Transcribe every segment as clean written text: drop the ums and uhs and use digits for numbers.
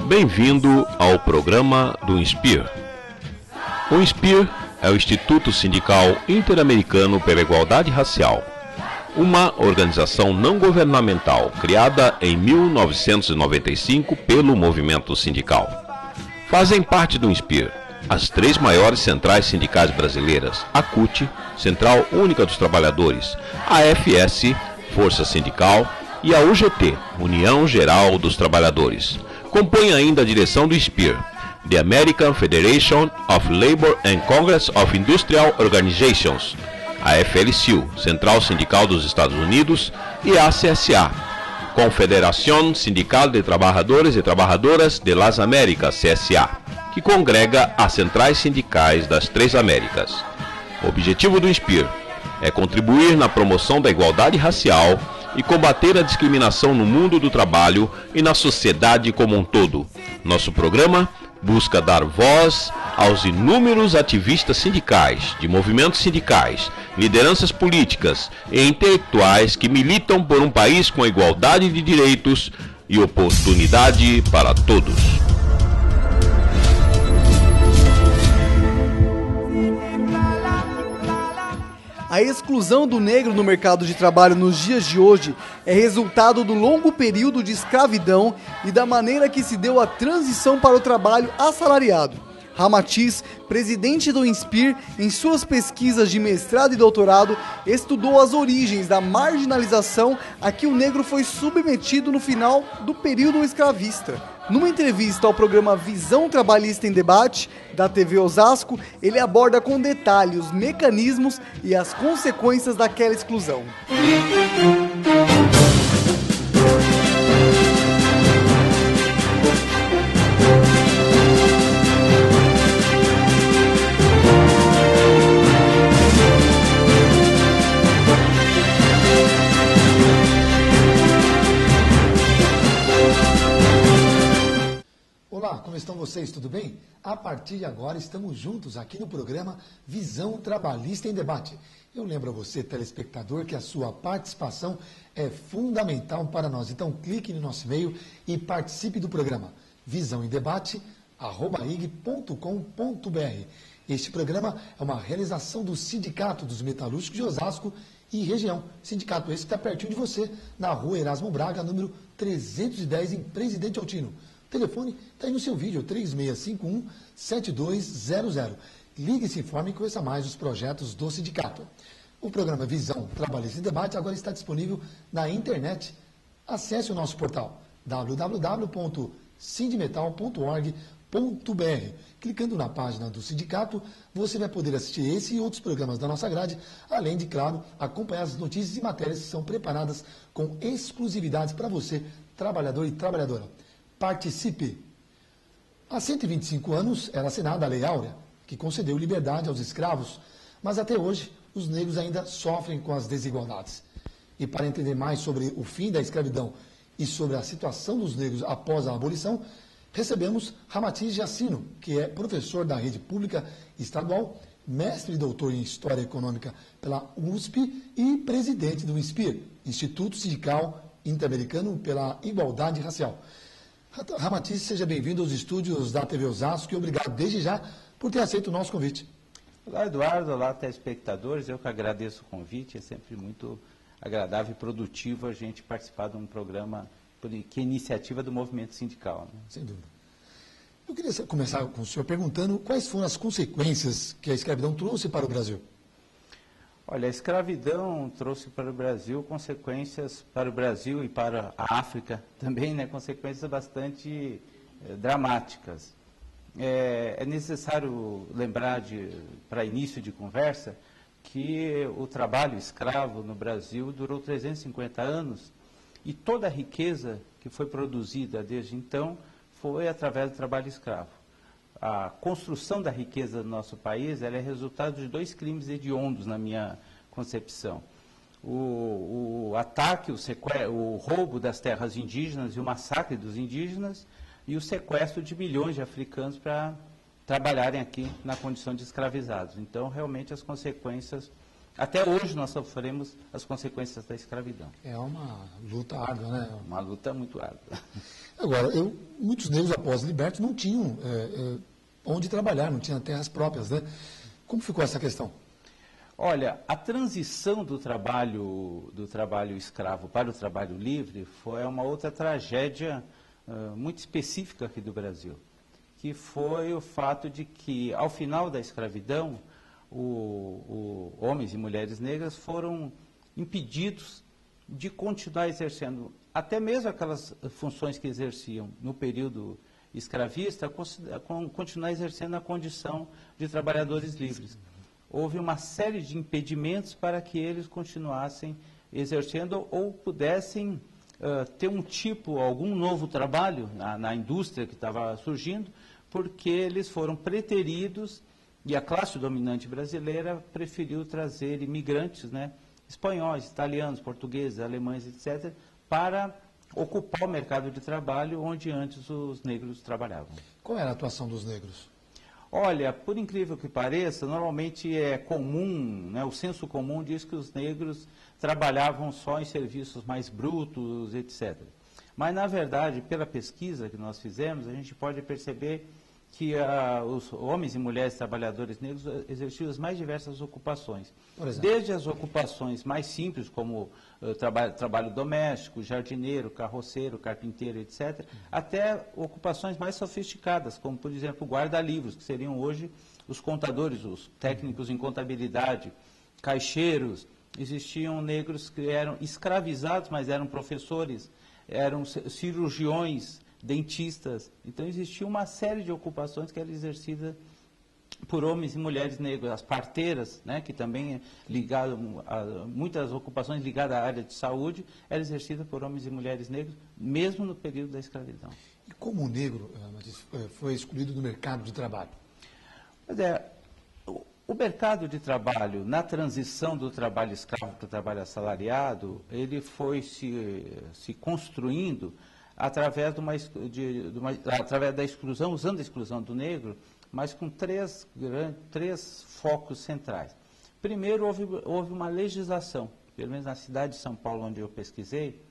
Bem-vindo ao programa do INSPIR. O INSPIR é o Instituto Sindical Interamericano pela Igualdade Racial, uma organização não governamental criada em 1995 pelo movimento sindical. Fazem parte do INSPIR as três maiores centrais sindicais brasileiras: a CUT, Central Única dos Trabalhadores, a FS, Força Sindical, e a UGT, União Geral dos Trabalhadores. Compõe ainda a direção do INSPIR, The American Federation of Labor and Congress of Industrial Organizations, a FLCU, Central Sindical dos Estados Unidos, e a CSA, Confederación Sindical de Trabajadores e Trabajadoras de las Américas, CSA, que congrega as centrais sindicais das três Américas. O objetivo do INSPIR é contribuir na promoção da igualdade racial e combater a discriminação no mundo do trabalho e na sociedade como um todo. Nosso programa busca dar voz aos inúmeros ativistas sindicais, de movimentos sindicais, lideranças políticas e intelectuais que militam por um país com igualdade de direitos e oportunidade para todos. A exclusão do negro no mercado de trabalho nos dias de hoje é resultado do longo período de escravidão e da maneira que se deu a transição para o trabalho assalariado. Ramatiz, presidente do INSPIR, em suas pesquisas de mestrado e doutorado, estudou as origens da marginalização a que o negro foi submetido no final do período escravista. Numa entrevista ao programa Visão Trabalhista em Debate, da TV Osasco, ele aborda com detalhe os mecanismos e as consequências daquela exclusão. Olá, como estão vocês? Tudo bem? A partir de agora estamos juntos aqui no programa Visão Trabalhista em Debate. Eu lembro a você, telespectador, que a sua participação é fundamental para nós. Então clique no nosso e-mail e participe do programa visãoemdebate@ig.com.br. Este programa é uma realização do Sindicato dos Metalúrgicos de Osasco e região. Sindicato esse que está pertinho de você, na rua Erasmo Braga, número 310, em Presidente Altino. O telefone está aí no seu vídeo, 3651-7200. Ligue e se informe e conheça mais os projetos do sindicato. O programa Visão Trabalhista em Debate agora está disponível na internet. Acesse o nosso portal www.sindimetal.org.br. Clicando na página do sindicato, você vai poder assistir esse e outros programas da nossa grade, além de, claro, acompanhar as notícias e matérias que são preparadas com exclusividades para você, trabalhador e trabalhadora. Participe! Há 125 anos era assinada a Lei Áurea, que concedeu liberdade aos escravos, mas até hoje os negros ainda sofrem com as desigualdades. E para entender mais sobre o fim da escravidão e sobre a situação dos negros após a abolição, recebemos Ramatiz Jacino, que é professor da rede pública estadual, mestre e doutor em História Econômica pela USP e presidente do INSPIR, Instituto Sindical Interamericano pela Igualdade Racial. Ramatiz, seja bem-vindo aos estúdios da TV Osasco e obrigado desde já por ter aceito o nosso convite. Olá, Eduardo. Olá, telespectadores. Eu que agradeço o convite. É sempre muito agradável e produtivo a gente participar de um programa que é iniciativa do movimento sindical, né? Sem dúvida. Eu queria começar com o senhor perguntando quais foram as consequências que a escravidão trouxe para o Brasil. Olha, a escravidão trouxe para o Brasil consequências para o Brasil e para a África também, né, consequências bastante dramáticas. É necessário lembrar, para início de conversa, que o trabalho escravo no Brasil durou 350 anos e toda a riqueza que foi produzida desde então foi através do trabalho escravo. A construção da riqueza do nosso país ela é resultado de dois crimes hediondos, na minha concepção. O ataque, o roubo das terras indígenas e o massacre dos indígenas e o sequestro de milhões de africanos para trabalharem aqui na condição de escravizados. Então, realmente, as consequências, até hoje nós sofremos as consequências da escravidão. É uma luta árdua, né? Uma luta muito árdua. Agora, muitos negros após libertos não tinham onde trabalhar, não tinham terras próprias, né? Como ficou essa questão? Olha, a transição do trabalho escravo para o trabalho livre foi uma outra tragédia muito específica aqui do Brasil, que foi o fato de que, ao final da escravidão, homens e mulheres negras foram impedidos de continuar exercendo, até mesmo aquelas funções que exerciam no período escravista, continuar exercendo na condição de trabalhadores livres. Houve uma série de impedimentos para que eles continuassem exercendo ou pudessem ter algum novo trabalho na indústria que estava surgindo, porque eles foram preteridos e a classe dominante brasileira preferiu trazer imigrantes, né, espanhóis, italianos, portugueses, alemães, etc., para ocupar o mercado de trabalho onde antes os negros trabalhavam. Qual era a atuação dos negros? Olha, por incrível que pareça, normalmente é comum, né, o senso comum diz que os negros trabalhavam só em serviços mais brutos, etc. Mas, na verdade, pela pesquisa que nós fizemos, a gente pode perceber que os homens e mulheres trabalhadores negros exerciam as mais diversas ocupações. Desde as ocupações mais simples, como trabalho doméstico, jardineiro, carroceiro, carpinteiro, etc., até ocupações mais sofisticadas, como, por exemplo, guarda-livros, que seriam hoje os contadores, os técnicos em contabilidade, caixeiros. Existiam negros que eram escravizados, mas eram professores, eram cirurgiões, dentistas. Então, existia uma série de ocupações que eram exercidas por homens e mulheres negros. As parteiras, né, que também muitas ocupações ligadas à área de saúde, eram exercidas por homens e mulheres negros, mesmo no período da escravidão. E como o negro foi excluído do mercado de trabalho? Pois é, o mercado de trabalho, na transição do trabalho escravo para o trabalho assalariado, ele foi se construindo através da exclusão, usando a exclusão do negro, mas com três focos centrais. Primeiro, houve uma legislação, pelo menos na cidade de São Paulo, onde eu pesquisei,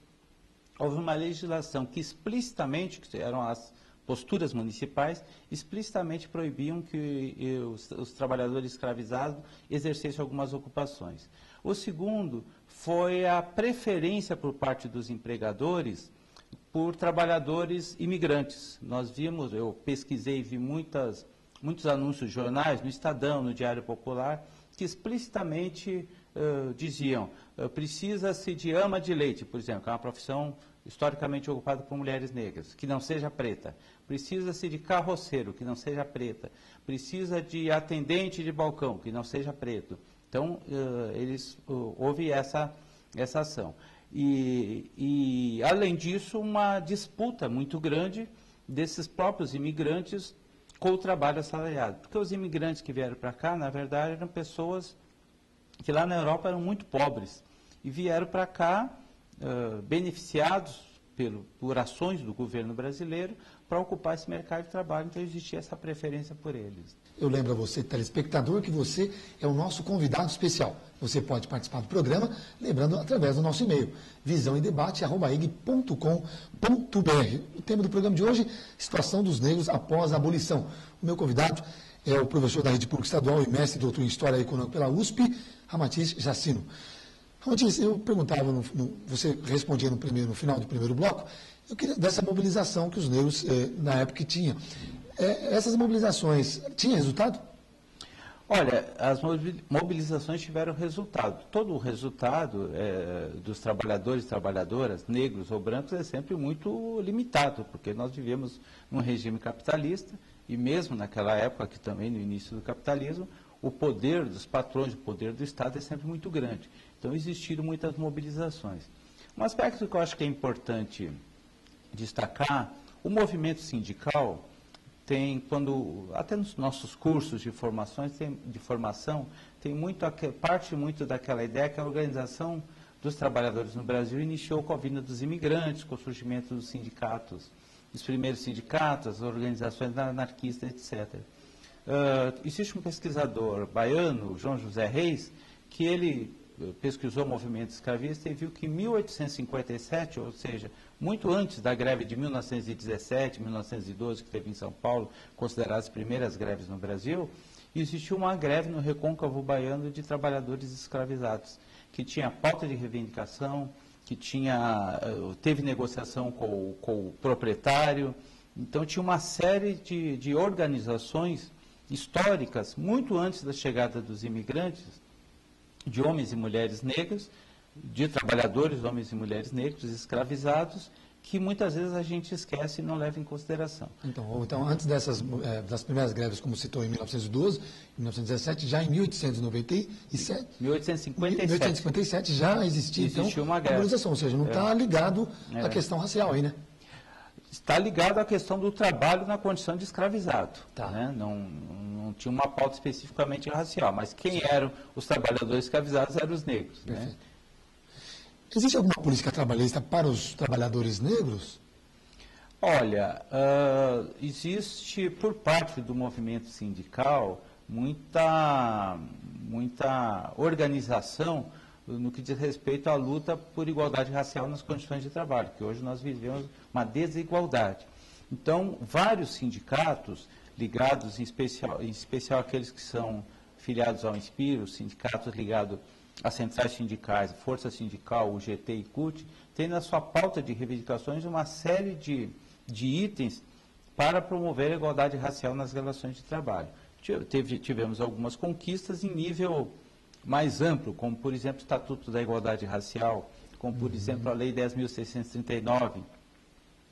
houve uma legislação que explicitamente, que eram as posturas municipais, explicitamente proibiam que os trabalhadores escravizados exercessem algumas ocupações. O segundo foi a preferência por parte dos empregadores por trabalhadores imigrantes. Eu pesquisei e vi muitos anúncios de jornais, no Estadão, no Diário Popular, que explicitamente diziam, precisa-se de ama de leite, por exemplo, que é uma profissão historicamente ocupada por mulheres negras, que não seja preta. Precisa-se de carroceiro, que não seja preta. Precisa de atendente de balcão, que não seja preto. Então, houve essa ação. E, além disso, uma disputa muito grande desses próprios imigrantes com o trabalho assalariado. Porque os imigrantes que vieram para cá, na verdade, eram pessoas que lá na Europa eram muito pobres e vieram para cá beneficiados por ações do governo brasileiro para ocupar esse mercado de trabalho. Então, existia essa preferência por eles. Eu lembro a você, telespectador, que você é o nosso convidado especial. Você pode participar do programa, lembrando, através do nosso e-mail, visãoemdebate@ig.com.br. O tema do programa de hoje, situação dos negros após a abolição. O meu convidado é o professor da Rede Pública Estadual e mestre e doutor em História Econômica pela USP, Ramatiz Jacino. Ramatiz, eu perguntava, você respondia no final do primeiro bloco, eu queria dessa mobilização que os negros, na época, tinham. Essas mobilizações tinham resultado? Olha, as mobilizações tiveram resultado. Todo o resultado dos trabalhadores e trabalhadoras, negros ou brancos, é sempre muito limitado, porque nós vivemos num regime capitalista e mesmo naquela época, que também no início do capitalismo, o poder dos patrões, o poder do Estado é sempre muito grande. Então, existiram muitas mobilizações. Um aspecto que eu acho que é importante destacar, o movimento sindical tem, até nos nossos cursos de formação, tem parte muito daquela ideia que a organização dos trabalhadores no Brasil iniciou com a vinda dos imigrantes, com o surgimento dos sindicatos, os primeiros sindicatos, as organizações anarquistas, etc. Existe um pesquisador baiano, João José Reis, que ele pesquisou o movimento escravista e viu que em 1857, ou seja, muito antes da greve de 1917, 1912, que teve em São Paulo, consideradas as primeiras greves no Brasil, existiu uma greve no recôncavo baiano de trabalhadores escravizados, que tinha pauta de reivindicação, que teve negociação com o proprietário. Então tinha uma série de organizações históricas, muito antes da chegada dos imigrantes, de homens e mulheres negros, de trabalhadores, homens e mulheres negros, escravizados, que muitas vezes a gente esquece e não leva em consideração. Então antes das primeiras greves, como citou, em 1912, em 1917, já em 1857 já existia então, uma greve. Organização, ou seja, não está ligado à questão racial aí, né? Está ligado à questão do trabalho na condição de escravizado. Tá. Né? Não tinha uma pauta especificamente racial, mas quem eram os trabalhadores escravizados eram os negros. Né? Existe alguma política trabalhista para os trabalhadores negros? Olha, existe por parte do movimento sindical muita organização no que diz respeito à luta por igualdade racial nas condições de trabalho, que hoje nós vivemos uma desigualdade. Então, vários sindicatos ligados, em especial aqueles que são filiados ao INSPIR, os sindicatos ligados às centrais sindicais, Força Sindical, UGT e CUT, têm na sua pauta de reivindicações uma série de itens para promover a igualdade racial nas relações de trabalho. Tivemos algumas conquistas em nível mais amplo, como, por exemplo, o Estatuto da Igualdade Racial, como, por exemplo, a Lei 10.639,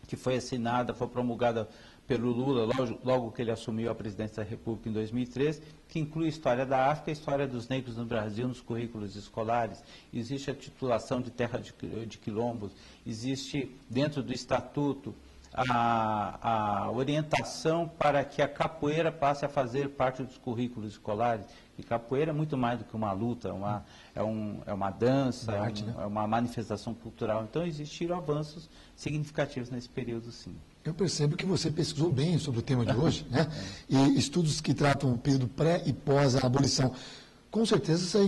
que foi assinada, foi promulgada pelo Lula logo que ele assumiu a presidência da República em 2003, que inclui a história da África e a história dos negros no Brasil nos currículos escolares. Existe a titulação de terra de quilombos, existe dentro do Estatuto a orientação para que a capoeira passe a fazer parte dos currículos escolares. E capoeira é muito mais do que uma luta, é uma dança, é uma manifestação cultural. Então existiram avanços significativos nesse período, sim. Eu percebo que você pesquisou bem sobre o tema de hoje, né? E estudos que tratam o período pré e pós a abolição. Com certeza você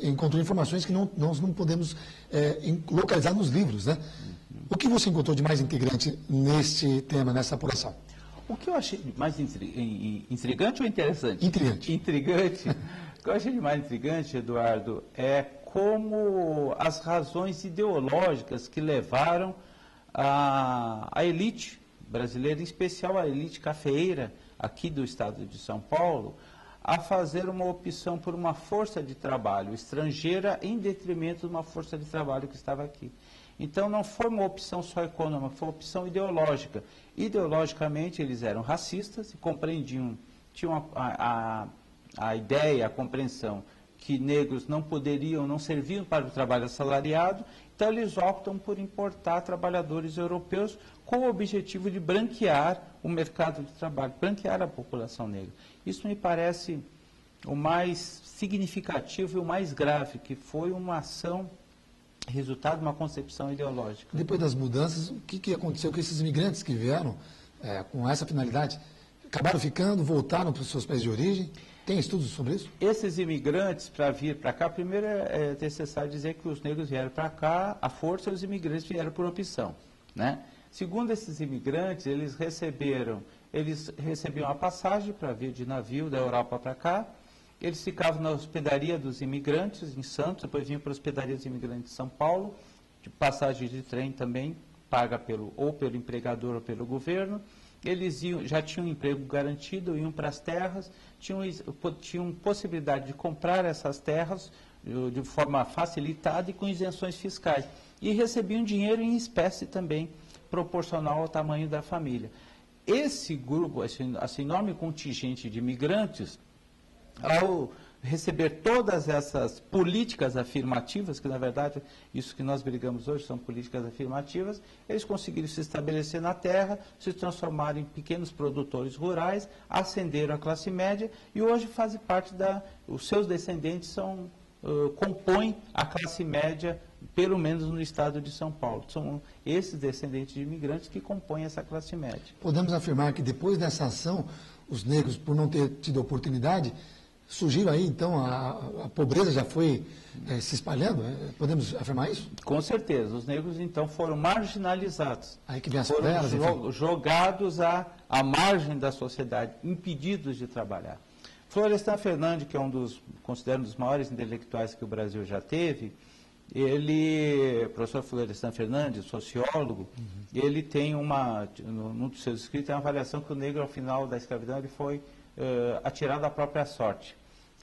encontrou informações que nós não podemos localizar nos livros, né? O que você encontrou de mais intrigante neste tema, nessa apuração? O que eu achei mais intrigante ou interessante? Intrigante. Intrigante. O que eu achei de mais intrigante, Eduardo, é como as razões ideológicas que levaram a elite brasileira, em especial a elite cafeeira aqui do estado de São Paulo, a fazer uma opção por uma força de trabalho estrangeira em detrimento de uma força de trabalho que estava aqui. Então, não foi uma opção só econômica, foi uma opção ideológica. Ideologicamente, eles eram racistas e compreendiam, tinham a ideia, a compreensão que negros não serviam para o trabalho assalariado, então eles optam por importar trabalhadores europeus com o objetivo de branquear o mercado de trabalho, branquear a população negra. Isso me parece o mais significativo e o mais grave, que foi uma ação resultado de uma concepção ideológica. Depois das mudanças, o que aconteceu com esses imigrantes que vieram com essa finalidade? Acabaram ficando, voltaram para os seus países de origem? Tem estudos sobre isso? Esses imigrantes, para vir para cá, primeiro é necessário dizer que os negros vieram para cá à força e os imigrantes vieram por opção, né? Segundo esses imigrantes, eles recebiam a passagem para vir de navio da Europa para cá. Eles ficavam na hospedaria dos imigrantes em Santos, depois vinham para a hospedaria dos imigrantes de São Paulo, de passagem de trem também, paga ou pelo empregador ou pelo governo. Eles já tinham um emprego garantido, iam para as terras, tinham possibilidade de comprar essas terras de forma facilitada e com isenções fiscais. E recebiam dinheiro em espécie também, proporcional ao tamanho da família. Esse grupo, esse enorme contingente de imigrantes, ao receber todas essas políticas afirmativas, que na verdade isso que nós brigamos hoje são políticas afirmativas, eles conseguiram se estabelecer na terra, se transformaram em pequenos produtores rurais, ascenderam à classe média e hoje fazem parte os seus descendentes compõem a classe média, pelo menos no estado de São Paulo. São esses descendentes de imigrantes que compõem essa classe média. Podemos afirmar que depois dessa ação, os negros, por não ter tido oportunidade, surgiram aí, então, a pobreza já foi se espalhando? Podemos afirmar isso? Com certeza. Os negros, então, foram marginalizados. Aí que vem as foram favelas, jogados à margem da sociedade, impedidos de trabalhar. Florestan Fernandes, que é considero um dos maiores intelectuais que o Brasil já teve, professor Florestan Fernandes, sociólogo, ele tem num dos seus escritos, tem uma avaliação que o negro, ao final da escravidão, ele foi atirado à própria sorte.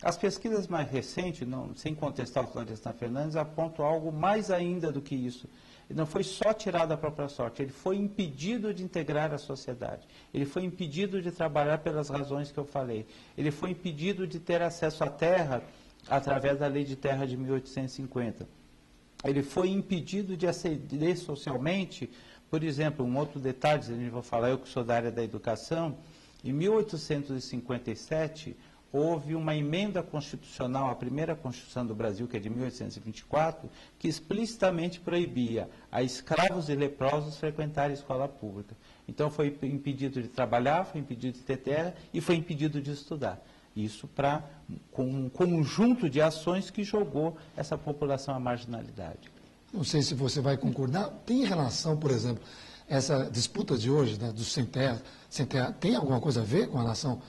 As pesquisas mais recentes, sem contestar o Florestan Fernandes, apontam algo mais ainda do que isso. Ele não foi só tirado à própria sorte, ele foi impedido de integrar a sociedade. Ele foi impedido de trabalhar pelas razões que eu falei. Ele foi impedido de ter acesso à terra através da Lei de Terra de 1850. Ele foi impedido de ascender socialmente. Por exemplo, um outro detalhe, a gente vai falar, eu que sou da área da educação, em 1857, houve uma emenda constitucional, a primeira Constituição do Brasil, que é de 1824, que explicitamente proibia a escravos e leprosos frequentarem a escola pública. Então foi impedido de trabalhar, foi impedido de ter terra e foi impedido de estudar. Isso com um conjunto de ações que jogou essa população à marginalidade. Não sei se você vai concordar, tem relação, por exemplo, essa disputa de hoje, né, dos sem terra, tem alguma coisa a ver com relação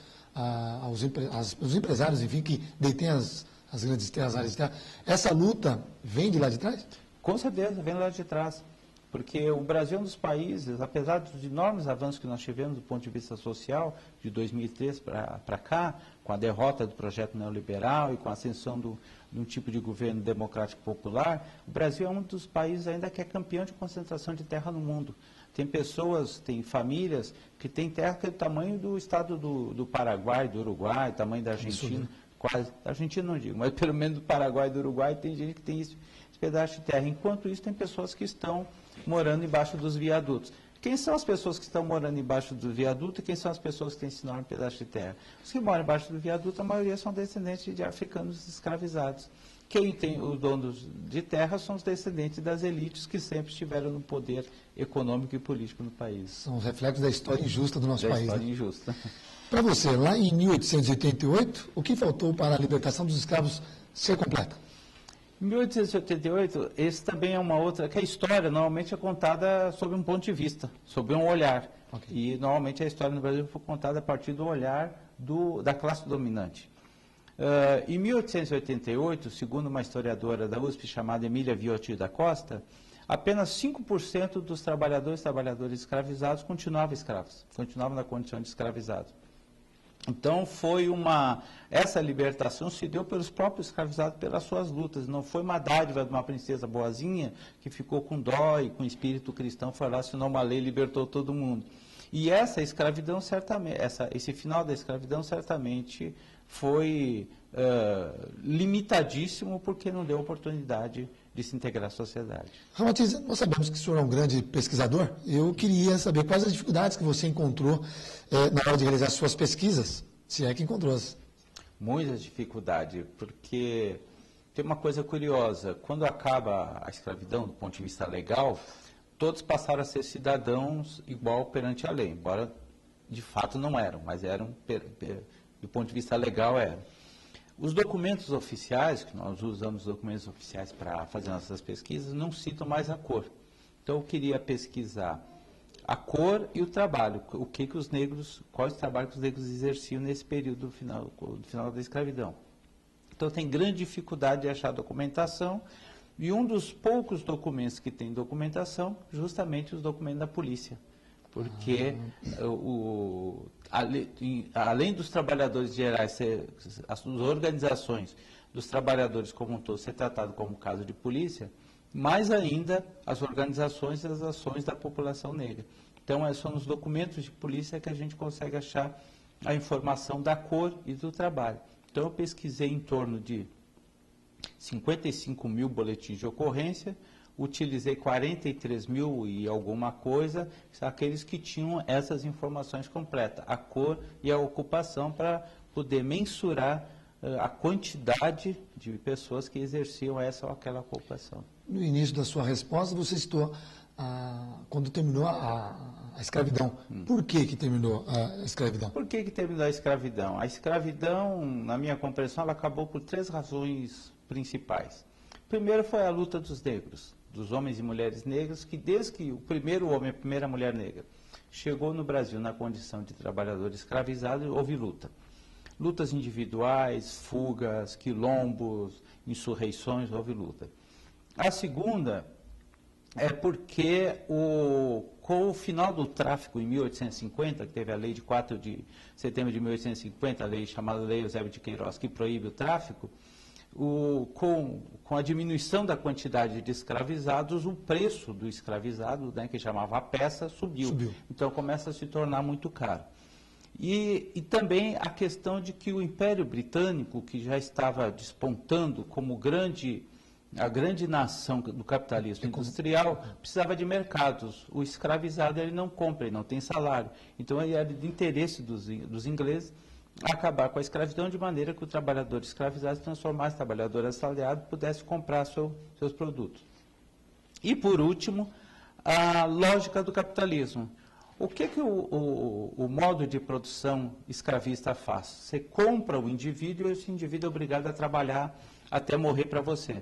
aos empresários, enfim, que detêm as grandes terras, as áreas de terra? Essa luta vem de lá de trás? Com certeza, vem lá de trás. Porque o Brasil é um dos países, apesar dos enormes avanços que nós tivemos do ponto de vista social, de 2003 para cá, com a derrota do projeto neoliberal e com a ascensão de um tipo de governo democrático popular, o Brasil é um dos países ainda que é campeão de concentração de terra no mundo. Tem pessoas, tem famílias que têm terra que é do tamanho do estado do Paraguai, do Uruguai, tamanho da Argentina, quase, da Argentina não digo, mas pelo menos do Paraguai e do Uruguai tem gente que tem esse pedaço de terra. Enquanto isso, tem pessoas que estão morando embaixo dos viadutos. Quem são as pessoas que estão morando embaixo do viaduto e quem são as pessoas que têm esse enorme pedaço de terra? Os que moram embaixo do viaduto, a maioria são descendentes de africanos escravizados. Quem tem os donos de terra são os descendentes das elites que sempre estiveram no poder econômico e político no país. São os reflexos da história injusta do nosso país. Da história né? injusta. Para você, lá em 1888, o que faltou para a libertação dos escravos ser completa? Em 1888, esse também é uma outra, que a história normalmente é contada sob um ponto de vista, sob um olhar. Okay. E normalmente a história no Brasil foi contada a partir do olhar da classe dominante. Em 1888, segundo uma historiadora da USP chamada Emília Viotti da Costa, apenas 5% dos trabalhadores escravizados continuavam escravos, continuavam na condição de escravizados. Então essa libertação se deu pelos próprios escravizados, pelas suas lutas, não foi uma dádiva de uma princesa boazinha que ficou com dó e com espírito cristão, foi lá, assinou uma lei e libertou todo mundo. E essa escravidão certamente, esse final da escravidão certamente foi limitadíssimo porque não deu oportunidade de se integrar à sociedade. Ramatiz, nós sabemos que o senhor é um grande pesquisador. Eu queria saber quais as dificuldades que você encontrou na hora de realizar suas pesquisas, se é que encontrou-as. Muitas dificuldades, porque tem uma coisa curiosa, quando acaba a escravidão do ponto de vista legal, todos passaram a ser cidadãos igual perante a lei, embora de fato não eram, mas eram, do ponto de vista legal, eram. Os documentos oficiais, que nós usamos documentos oficiais para fazer nossas pesquisas, não citam mais a cor. Então eu queria pesquisar a cor e o trabalho, quais trabalhos que os negros exerciam nesse período do final da escravidão. Então tem grande dificuldade de achar documentação, e um dos poucos documentos que tem documentação, justamente os documentos da polícia. Porque além dos trabalhadores gerais, as organizações dos trabalhadores como um todo ser tratado como caso de polícia, mais ainda as organizações e as ações da população negra. Então, são nos documentos de polícia que a gente consegue achar a informação da cor e do trabalho. Então, eu pesquisei em torno de 55 mil boletins de ocorrência, utilizei 43 mil e alguma coisa, aqueles que tinham essas informações completas, a cor e a ocupação, para poder mensurar a quantidade de pessoas que exerciam essa ou aquela ocupação. No início da sua resposta, você citou, quando terminou a a escravidão. Por que terminou a escravidão? Por que terminou a escravidão? A escravidão, na minha compreensão, ela acabou por 3 razões principais. Primeiro foi a luta dos negros, dos homens e mulheres negros, que desde que o primeiro homem, a primeira mulher negra, chegou no Brasil na condição de trabalhador escravizado, houve luta. Lutas individuais, fugas, quilombos, insurreições, houve luta. A segunda é porque com o final do tráfico em 1850, que teve a lei de 4 de setembro de 1850, a lei chamada Lei Eusébio de Queiroz, que proíbe o tráfico, com a diminuição da quantidade de escravizados, o preço do escravizado, né, que chamava a peça, subiu. Então começa a se tornar muito caro. E também a questão de que o Império Britânico, que já estava despontando como a grande nação do capitalismo industrial, precisava de mercados. O escravizado ele não compra, ele não tem salário. Então ele era de interesse dos ingleses acabar com a escravidão de maneira que o trabalhador escravizado se transformasse em trabalhador assalariado e pudesse comprar seus produtos. E por último, a lógica do capitalismo. O que o modo de produção escravista faz? Você compra o indivíduo e esse indivíduo é obrigado a trabalhar até morrer para você.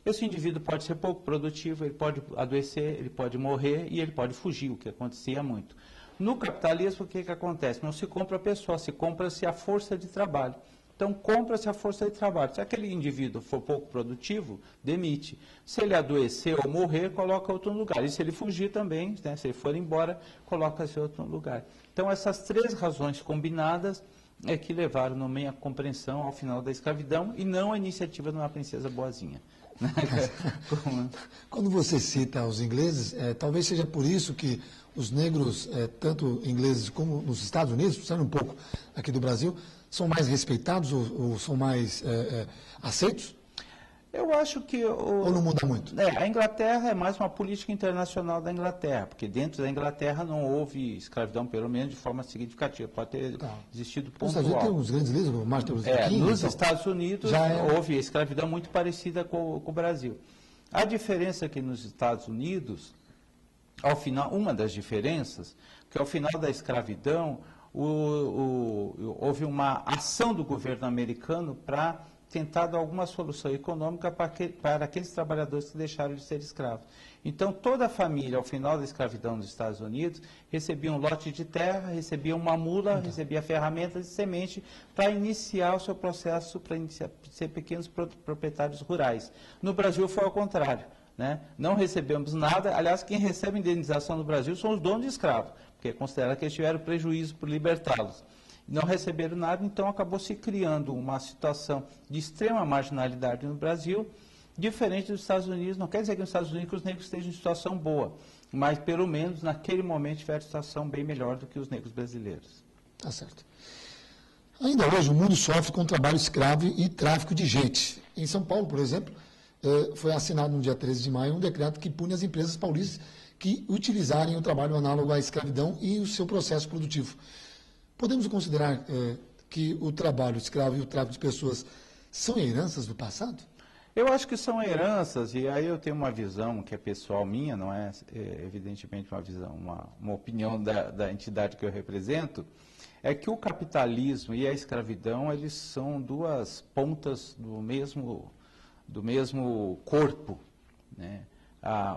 Esse indivíduo pode ser pouco produtivo, ele pode adoecer, ele pode morrer e ele pode fugir, o que acontecia muito. No capitalismo, o que acontece? Não se compra a pessoa, se compra-se a força de trabalho. Então, compra-se a força de trabalho. Se aquele indivíduo for pouco produtivo, demite. Se ele adoecer ou morrer, coloca outro no lugar. E se ele fugir também, né, se ele for embora, coloca-se outro no lugar. Então, essas 3 razões combinadas é que levaram, na minha compreensão, ao final da escravidão e não a iniciativa de uma princesa boazinha. Quando você cita os ingleses, talvez seja por isso que os negros, tanto ingleses como nos Estados Unidos, saindo um pouco aqui do Brasil, são mais respeitados ou são mais aceitos? Eu acho que... Ou não muda muito? A Inglaterra é mais uma política internacional da Inglaterra, porque dentro da Inglaterra não houve escravidão, pelo menos de forma significativa. Pode ter existido pontual. Nos Estados Unidos tem uns grandes líderes, como Martin Luther King. Nos Estados Unidos houve escravidão muito parecida com o Brasil. A diferença é que nos Estados Unidos, ao final, uma das diferenças, que ao final da escravidão, houve uma ação do governo americano para tentar dar alguma solução econômica para aqueles trabalhadores que deixaram de ser escravos. Então, toda a família, ao final da escravidão nos Estados Unidos, recebia um lote de terra, recebia uma mula, recebia ferramentas e semente para iniciar o seu processo, para ser pequenos proprietários rurais. No Brasil foi ao contrário, né? Não recebemos nada. Aliás, quem recebe indenização no Brasil são os donos de escravos, porque considera que eles tiveram prejuízo por libertá-los. Não receberam nada, então acabou se criando uma situação de extrema marginalidade no Brasil, diferente dos Estados Unidos. Não quer dizer que nos Estados Unidos os negros estejam em situação boa, mas pelo menos naquele momento tiveram situação bem melhor do que os negros brasileiros. Tá certo. Ainda hoje o mundo sofre com trabalho escravo e tráfico de gente. Em São Paulo, por exemplo, foi assinado no dia 13 de maio um decreto que pune as empresas paulistas que utilizarem o trabalho análogo à escravidão e o seu processo produtivo. Podemos considerar que o trabalho escravo e o tráfico de pessoas são heranças do passado? Eu acho que são heranças, e aí eu tenho uma visão que é pessoal minha, não é evidentemente uma visão, uma opinião da entidade que eu represento, é que o capitalismo e a escravidão, eles são 2 pontas do mesmo corpo, né?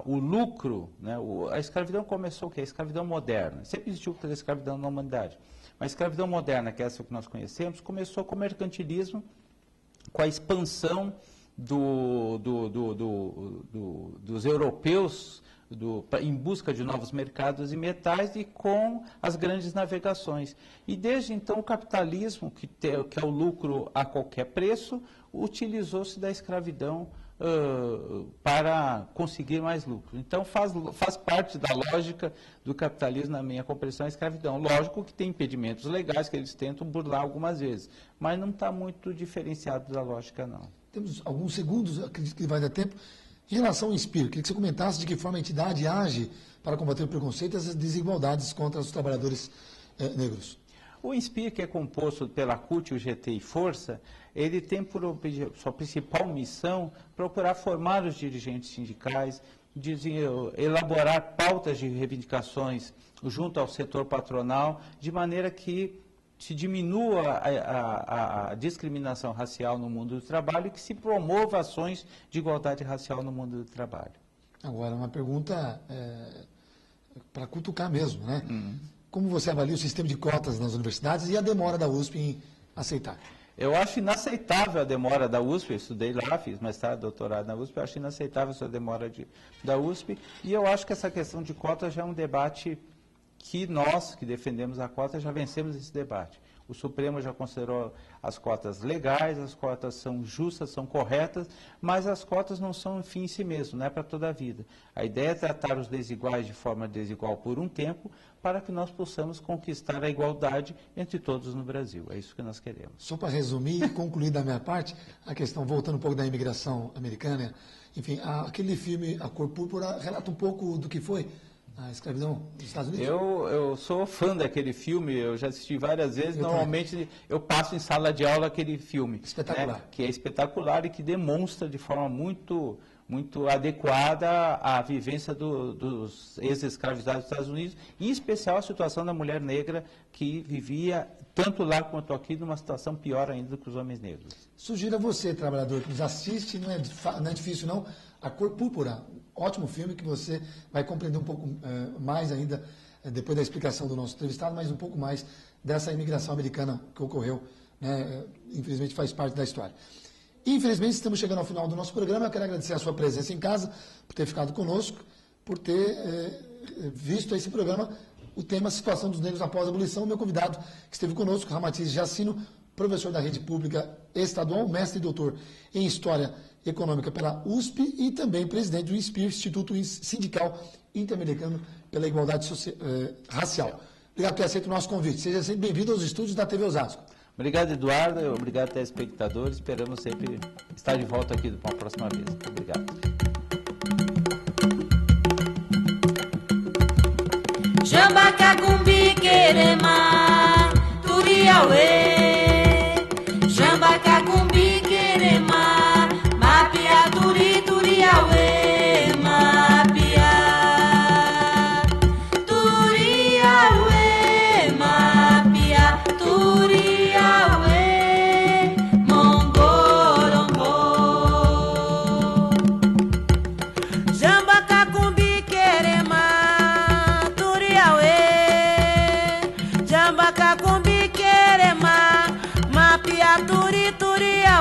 O lucro, né? A escravidão começou o quê? A escravidão moderna. Sempre existiu a escravidão na humanidade. Mas a escravidão moderna, que é essa que nós conhecemos, começou com o mercantilismo, com a expansão dos europeus em busca de novos mercados e metais e com as grandes navegações. E desde então o capitalismo, que é o lucro a qualquer preço, utilizou-se da escravidão para conseguir mais lucro. Então faz parte da lógica do capitalismo, na minha compreensão, a escravidão. Lógico que tem impedimentos legais que eles tentam burlar algumas vezes, mas não está muito diferenciado da lógica, não. Temos alguns segundos, acredito que vai dar tempo. Em relação ao INSPIR, queria que você comentasse de que forma a entidade age para combater o preconceito e as desigualdades contra os trabalhadores negros. O INSPIR, que é composto pela CUT, UGT e Força, ele tem por sua principal missão procurar formar os dirigentes sindicais, elaborar pautas de reivindicações junto ao setor patronal, de maneira que se diminua a discriminação racial no mundo do trabalho e que se promova ações de igualdade racial no mundo do trabalho. Agora, uma pergunta para cutucar mesmo, né? Como você avalia o sistema de cotas nas universidades e a demora da USP em aceitar? Eu acho inaceitável a demora da USP, eu estudei lá, fiz mais tarde doutorado na USP, eu acho inaceitável essa demora da USP, e eu acho que essa questão de cotas já é um debate que nós, que defendemos a cota, já vencemos esse debate. O Supremo já considerou as cotas legais, as cotas são justas, são corretas, mas as cotas não são um fim em si mesmo, não é para toda a vida. A ideia é tratar os desiguais de forma desigual por um tempo, para que nós possamos conquistar a igualdade entre todos no Brasil. É isso que nós queremos. Só para resumir e concluir da minha parte, a questão, voltando um pouco da imigração americana, enfim, aquele filme A Cor Púrpura relata um pouco do que foi a escravidão nos Estados Unidos? Eu sou fã daquele filme, eu já assisti várias vezes, normalmente eu passo em sala de aula aquele filme. Espetacular. Né, que é espetacular e que demonstra de forma muito adequada a vivência dos ex-escravizados dos Estados Unidos, em especial a situação da mulher negra que vivia, tanto lá quanto aqui, numa situação pior ainda do que os homens negros. Sugiro a você, trabalhador, que nos assiste, não é difícil não, A Cor Púrpura, ótimo filme que você vai compreender um pouco mais ainda, depois da explicação do nosso entrevistado, mas um pouco mais dessa imigração americana que ocorreu, né, infelizmente faz parte da história. Infelizmente, estamos chegando ao final do nosso programa. Eu quero agradecer a sua presença em casa, por ter ficado conosco, por ter visto esse programa, o tema Situação dos Negros após a Abolição. O meu convidado que esteve conosco, Ramatiz Jacino, professor da Rede Pública Estadual, mestre e doutor em História Econômica pela USP e também presidente do INSPIR, Instituto Sindical Interamericano pela Igualdade Racial. Obrigado por ter aceito o nosso convite. Seja sempre bem-vindo aos estúdios da TV Osasco. Obrigado, Eduardo. Obrigado, telespectadores. Esperamos sempre estar de volta aqui para uma próxima vez. Obrigado. Jambacacumbi querema, turiauê. Jambacacumbi querema, mapia turi turiauê, mapia. Turiauê, mapia, turiauê, mongorongô. Jambacacumbi querema, Jambacacumbi querema, mapia turi turiauê.